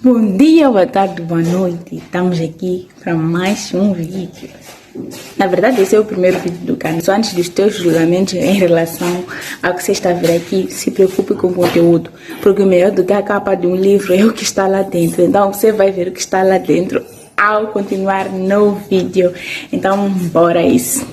Bom dia, boa tarde, boa noite. Estamos aqui para mais um vídeo. Na verdade, esse é o primeiro vídeo do canal. Só antes dos teus julgamentos em relação ao que você está a ver aqui, se preocupe com o conteúdo. Porque o melhor do que a capa de um livro é o que está lá dentro. Então, você vai ver o que está lá dentro ao continuar no vídeo. Então, bora isso.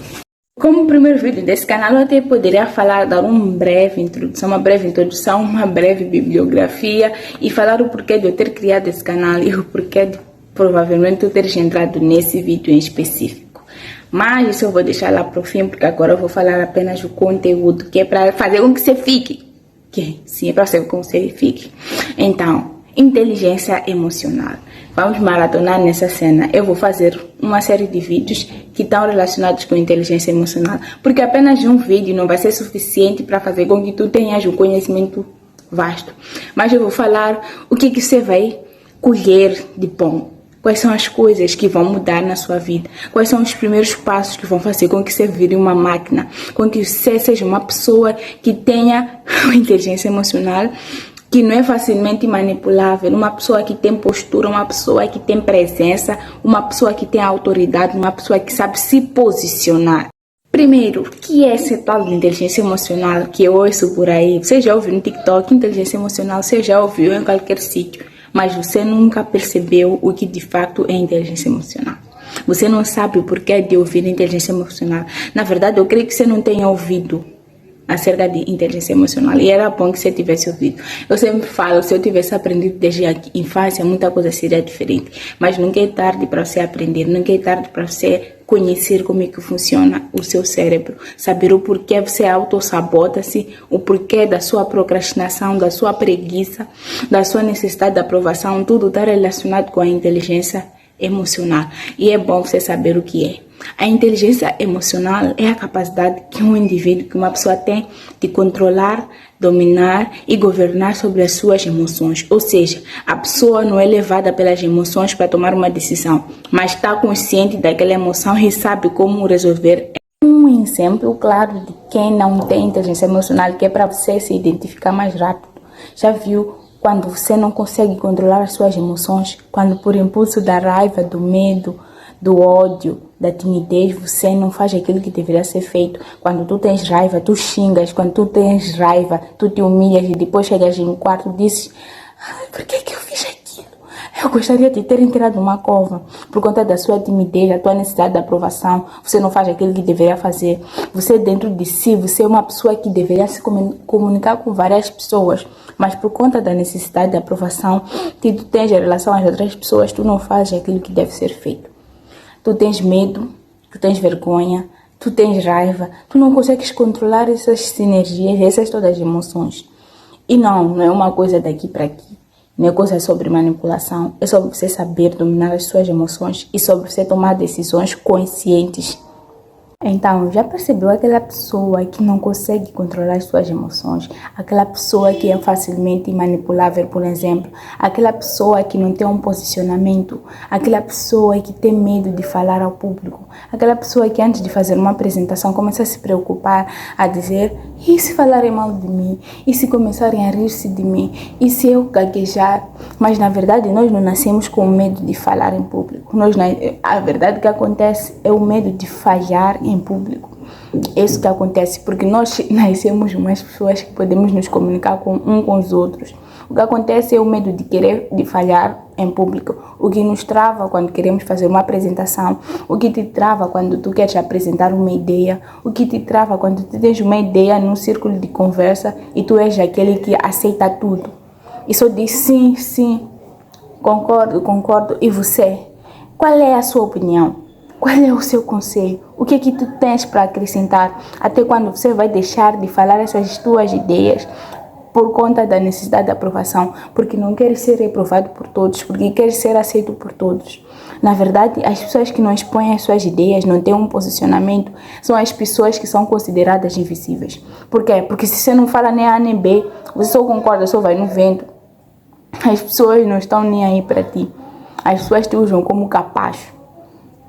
Como primeiro vídeo desse canal, eu até poderia dar uma breve introdução, uma breve bibliografia e falar o porquê de eu ter criado esse canal e o porquê de provavelmente eu teres entrado nesse vídeo em específico. Mas isso eu vou deixar lá para o fim, porque agora eu vou falar apenas do conteúdo, que é para fazer com que você fique. Sim, é para fazer com que você fique. Então, inteligência emocional. Vamos maratonar nessa cena. Eu vou fazer uma série de vídeos que estão relacionados com inteligência emocional, porque apenas um vídeo não vai ser suficiente para fazer com que tu tenhas um conhecimento vasto. Mas eu vou falar o que você vai colher de bom. Quais são as coisas que vão mudar na sua vida? Quais são os primeiros passos que vão fazer com que você vire uma máquina? Com que você seja uma pessoa que tenha uma inteligência emocional que não é facilmente manipulável, uma pessoa que tem postura, uma pessoa que tem presença, uma pessoa que tem autoridade, uma pessoa que sabe se posicionar. Primeiro, o que é esse tal de inteligência emocional que eu ouço por aí? Você já ouviu no TikTok, inteligência emocional, você já ouviu em qualquer sítio, mas você nunca percebeu o que de fato é inteligência emocional. Você não sabe o porquê de ouvir inteligência emocional. Na verdade, eu creio que você não tenha ouvido acerca de inteligência emocional, e era bom que você tivesse ouvido. Eu sempre falo, se eu tivesse aprendido desde a infância, muita coisa seria diferente, mas nunca é tarde para você aprender, nunca é tarde para você conhecer como é que funciona o seu cérebro, saber o porquê você autossabota-se, o porquê da sua procrastinação, da sua preguiça, da sua necessidade de aprovação, tudo está relacionado com a inteligência emocional, e é bom você saber o que é. A inteligência emocional é a capacidade que um indivíduo, que uma pessoa tem de controlar, dominar e governar sobre as suas emoções. Ou seja, a pessoa não é levada pelas emoções para tomar uma decisão, mas está consciente daquela emoção e sabe como resolver. Um exemplo claro de quem não tem inteligência emocional, que é para você se identificar mais rápido. Já viu quando você não consegue controlar as suas emoções? Quando por impulso da raiva, do medo, do ódio, da timidez, você não faz aquilo que deveria ser feito. Quando tu tens raiva, tu xingas. Quando tu tens raiva, tu te humilhas e depois chegas em um quarto e dizes: por que eu fiz aquilo? Eu gostaria de ter entrado numa cova. Por conta da sua timidez, da tua necessidade de aprovação, você não faz aquilo que deveria fazer. Você dentro de si, você é uma pessoa que deveria se comunicar com várias pessoas, mas por conta da necessidade de aprovação que tu tens em relação às outras pessoas, tu não fazes aquilo que deve ser feito. Tu tens medo, tu tens vergonha, tu tens raiva, tu não consegues controlar essas sinergias, essas todas as emoções. E não é uma coisa daqui para aqui, não é coisa sobre manipulação, é sobre você saber dominar as suas emoções e sobre você tomar decisões conscientes. Então, já percebeu aquela pessoa que não consegue controlar as suas emoções? Aquela pessoa que é facilmente manipulável, por exemplo? Aquela pessoa que não tem um posicionamento? Aquela pessoa que tem medo de falar ao público? Aquela pessoa que antes de fazer uma apresentação começa a se preocupar, a dizer: e se falarem mal de mim? E se começarem a rir-se de mim? E se eu gaguejar? Mas na verdade nós não nascemos com medo de falar em público. A verdade que acontece é o medo de falhar em público. É isso que acontece, porque nós nascemos umas pessoas que podemos nos comunicar com os outros. O que acontece é o medo de falhar em público. O que nos trava quando queremos fazer uma apresentação, o que te trava quando tu queres apresentar uma ideia, o que te trava quando tu tens uma ideia num círculo de conversa e tu és aquele que aceita tudo e só diz sim, sim, concordo. E você? Qual é a sua opinião? Qual é o seu conselho? O que é que tu tens para acrescentar? Até quando você vai deixar de falar essas tuas ideias por conta da necessidade de aprovação? Porque não queres ser reprovado por todos, porque queres ser aceito por todos. Na verdade, as pessoas que não expõem as suas ideias, não têm um posicionamento, são as pessoas que são consideradas invisíveis. Por quê? Porque se você não fala nem A nem B, você só concorda, só vai no vento. As pessoas não estão nem aí para ti. As pessoas te usam como capacho.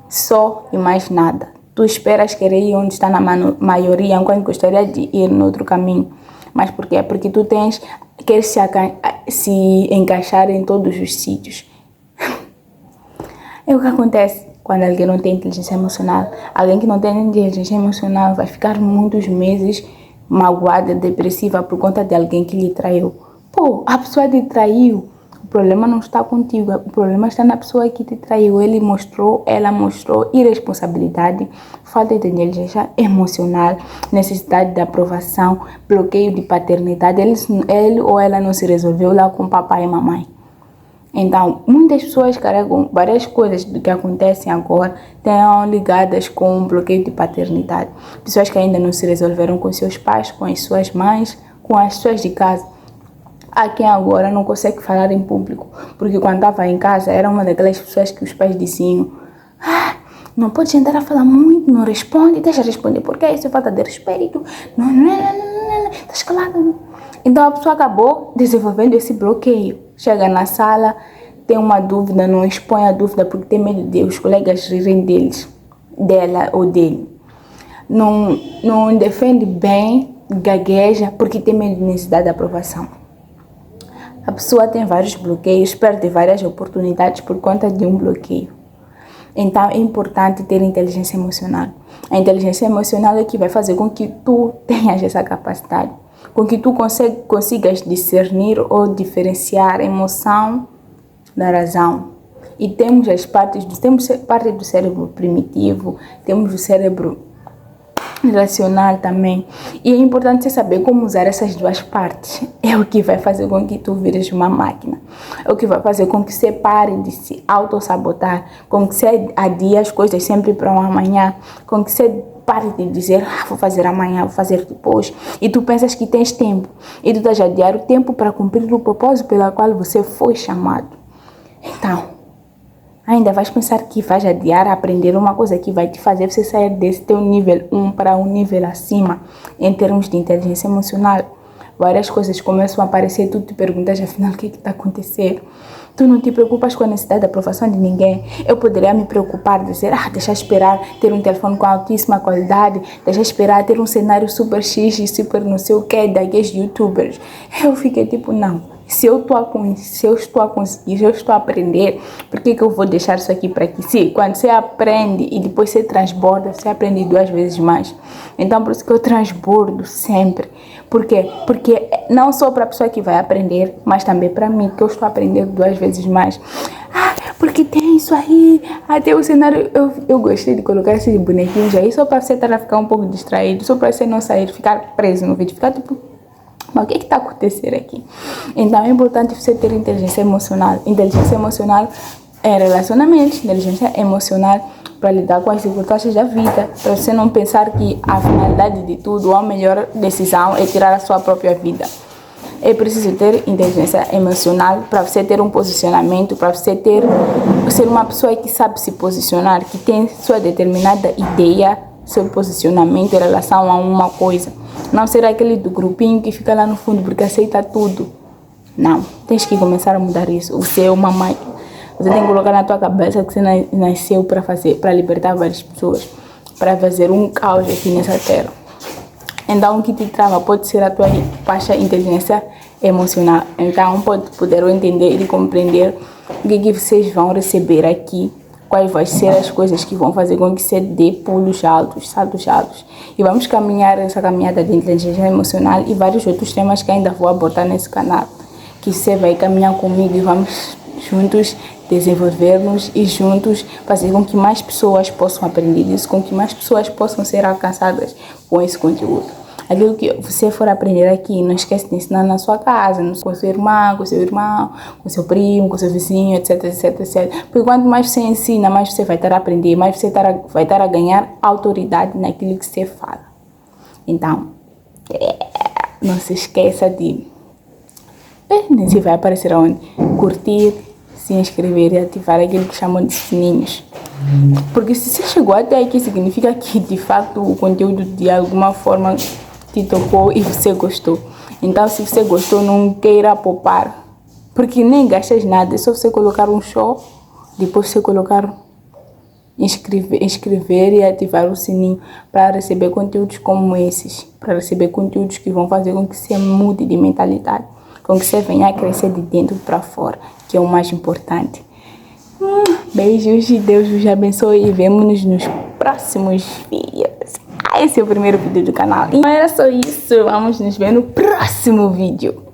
Só e mais nada. Tu esperas querer ir onde está na maioria, enquanto gostaria de ir no outro caminho. Mas por quê? Porque tu queres se encaixar em todos os sítios. É o que acontece quando alguém não tem inteligência emocional. Alguém que não tem inteligência emocional vai ficar muitos meses magoada, depressiva por conta de alguém que lhe traiu. Pô, a pessoa te traiu. O problema não está contigo, o problema está na pessoa que te traiu. Ela mostrou irresponsabilidade, falta de inteligência emocional, necessidade de aprovação, bloqueio de paternidade. Ele ou ela não se resolveu lá com papai e mamãe. Então, muitas pessoas carregam várias coisas do que acontecem agora, estão ligadas com o bloqueio de paternidade. Pessoas que ainda não se resolveram com seus pais, com as suas mães, com as pessoas de casa. Há quem agora não consegue falar em público, porque quando estava em casa era uma daquelas pessoas que os pais diziam: não pode andar a falar muito, não responde, deixa responder, porque isso é falta de respeito, não, estás calado. Então a pessoa acabou desenvolvendo esse bloqueio. Chega na sala, tem uma dúvida, não expõe a dúvida porque tem medo de os colegas rirem dela ou dele. Não defende bem, gagueja porque tem medo de necessidade de aprovação. A pessoa tem vários bloqueios, perde várias oportunidades por conta de um bloqueio. Então é importante ter inteligência emocional. A inteligência emocional é que vai fazer com que tu tenhas essa capacidade, com que tu consigas discernir ou diferenciar a emoção da razão. E temos parte do cérebro primitivo, temos o cérebro racional também. E é importante você saber como usar essas duas partes. É o que vai fazer com que tu vires uma máquina. É o que vai fazer com que você pare de se auto-sabotar, com que você adie as coisas sempre para um amanhã, com que você pare de dizer: vou fazer amanhã, vou fazer depois. E tu pensas que tens tempo. E tu estás a adiar o tempo para cumprir o propósito pelo qual você foi chamado. Então, ainda vais pensar que vais adiar a aprender uma coisa que vai te fazer você sair desse teu nível 1 para um nível acima em termos de inteligência emocional. Várias coisas começam a aparecer, tu te perguntas afinal o que está acontecendo. Tu não te preocupas com a necessidade de aprovação de ninguém. Eu poderia me preocupar, dizer: deixa esperar ter um telefone com altíssima qualidade, deixa esperar ter um cenário super X e super não sei o que, daqueles youtubers. Eu fiquei tipo, não. Se eu estou a conseguir, se eu estou a aprender, por que eu vou deixar isso aqui para aqui? Sim, quando você aprende e depois você transborda, você aprende 2 vezes mais. Então, por isso que eu transbordo sempre. Por quê? Porque não só para a pessoa que vai aprender, mas também para mim, que eu estou aprendendo 2 vezes mais. Porque tem isso aí, até o cenário, eu gostei de colocar esses bonequinhos aí, só para você estar a ficar um pouco distraído, só para você não sair, ficar preso no vídeo, ficar tipo: mas o que está acontecendo aqui? Então é importante você ter inteligência emocional. Inteligência emocional é relacionamento, inteligência emocional para lidar com as circunstâncias da vida, para você não pensar que a finalidade de tudo, a melhor decisão é tirar a sua própria vida. É preciso ter inteligência emocional para você ter um posicionamento, para você ser uma pessoa que sabe se posicionar, que tem sua determinada ideia, seu posicionamento em relação a uma coisa. Não ser aquele do grupinho que fica lá no fundo porque aceita tudo. Não, tens que começar a mudar isso. Você é uma máquina. Você tem que colocar na tua cabeça que você nasceu para libertar várias pessoas, para fazer um caos aqui nessa terra. Então o que te trava pode ser a tua baixa inteligência emocional. Então pode poder entender e compreender o que vocês vão receber aqui, quais vão ser as coisas que vão fazer com que você dê pulos altos, saltos altos. E vamos caminhar essa caminhada de inteligência emocional e vários outros temas que ainda vou abordar nesse canal. Que você vai caminhar comigo e vamos juntos desenvolver-nos e juntos fazer com que mais pessoas possam aprender isso, com que mais pessoas possam ser alcançadas com esse conteúdo. Aquilo que você for aprender aqui, não esquece de ensinar na sua casa, com sua irmã, com seu irmão, com seu primo, com seu vizinho, etc, etc, etc. Porque quanto mais você ensina, mais você vai estar a aprender, mais você vai estar a ganhar autoridade naquilo que você fala. Então, não se esqueça de... nem se vai aparecer aonde? Curtir, se inscrever e ativar aquilo que chamam de sininhos. Porque se você chegou até aqui, significa que de fato o conteúdo de alguma forma te tocou e você gostou. Então se você gostou, não queira poupar, porque nem gastas nada, é só você colocar um show, depois você colocar inscrever e ativar o sininho para receber conteúdos como esses, para receber conteúdos que vão fazer com que você mude de mentalidade, com que você venha a crescer de dentro para fora, que é o mais importante. Beijos e Deus vos abençoe e vemo-nos nos próximos vídeos. Esse é o primeiro vídeo do canal. E não era só isso, vamos nos ver no próximo vídeo.